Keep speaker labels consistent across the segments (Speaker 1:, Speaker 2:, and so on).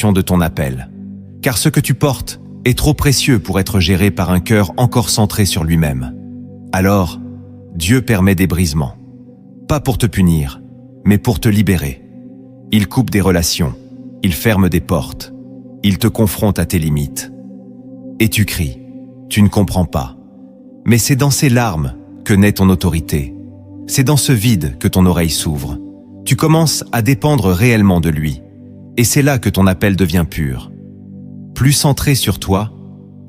Speaker 1: l'expression de ton appel. Car ce que tu portes est trop précieux pour être géré par un cœur encore centré sur lui-même. Alors, Dieu permet des brisements. Pas pour te punir, mais pour te libérer. Il coupe des relations, il ferme des portes, il te confronte à tes limites. Et tu cries, tu ne comprends pas. Mais c'est dans ces larmes que naît ton autorité. C'est dans ce vide que ton oreille s'ouvre. Tu commences à dépendre réellement de lui. Et c'est là que ton appel devient pur. Plus centré sur toi,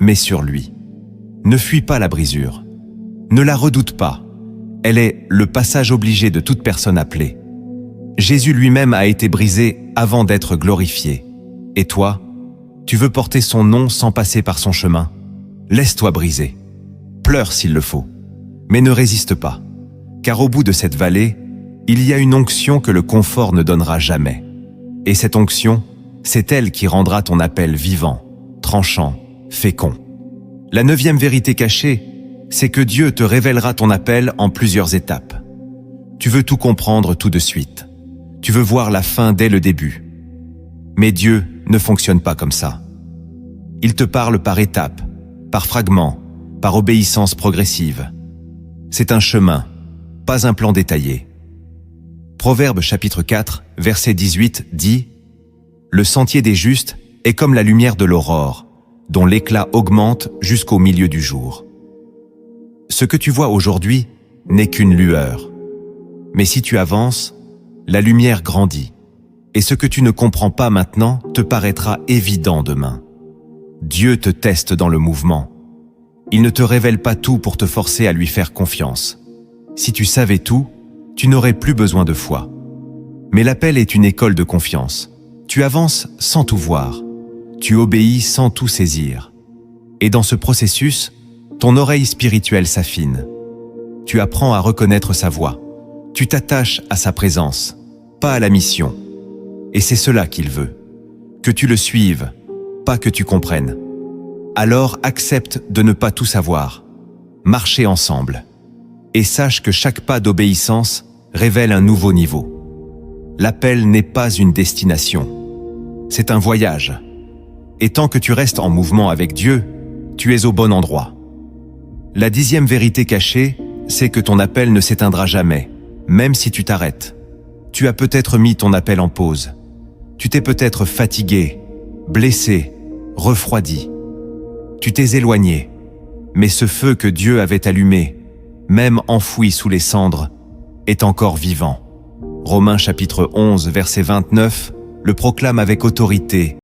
Speaker 1: mais sur lui. Ne fuis pas la brisure. Ne la redoute pas. Elle est le passage obligé de toute personne appelée. Jésus lui-même a été brisé avant d'être glorifié. Et toi, tu veux porter son nom sans passer par son chemin? Laisse-toi briser. Pleure s'il le faut. Mais ne résiste pas. Car au bout de cette vallée, il y a une onction que le confort ne donnera jamais. Et cette onction, c'est elle qui rendra ton appel vivant, tranchant, fécond. La 9e vérité cachée, c'est que Dieu te révélera ton appel en plusieurs étapes. Tu veux tout comprendre tout de suite. Tu veux voir la fin dès le début. Mais Dieu ne fonctionne pas comme ça. Il te parle par étapes, par fragments, par obéissance progressive. C'est un chemin, pas un plan détaillé. Proverbe chapitre 4, verset 18 dit « Le sentier des justes est comme la lumière de l'aurore, dont l'éclat augmente jusqu'au milieu du jour. » Ce que tu vois aujourd'hui n'est qu'une lueur. Mais si tu avances, la lumière grandit. Et ce que tu ne comprends pas maintenant te paraîtra évident demain. Dieu te teste dans le mouvement. Il ne te révèle pas tout pour te forcer à lui faire confiance. Si tu savais tout, tu n'aurais plus besoin de foi. Mais l'appel est une école de confiance. Tu avances sans tout voir. Tu obéis sans tout saisir. Et dans ce processus, ton oreille spirituelle s'affine. Tu apprends à reconnaître sa voix. Tu t'attaches à sa présence, pas à la mission. Et c'est cela qu'il veut. Que tu le suives, pas que tu comprennes. Alors accepte de ne pas tout savoir. Marchez ensemble. Et sache que chaque pas d'obéissance révèle un nouveau niveau. L'appel n'est pas une destination. C'est un voyage. Et tant que tu restes en mouvement avec Dieu, tu es au bon endroit. La 10e vérité cachée, c'est que ton appel ne s'éteindra jamais, même si tu t'arrêtes. Tu as peut-être mis ton appel en pause. Tu t'es peut-être fatigué, blessé, refroidi. Tu t'es éloigné. Mais ce feu que Dieu avait allumé, même enfoui sous les cendres, est encore vivant. Romains chapitre 11, verset 29, le proclame avec autorité.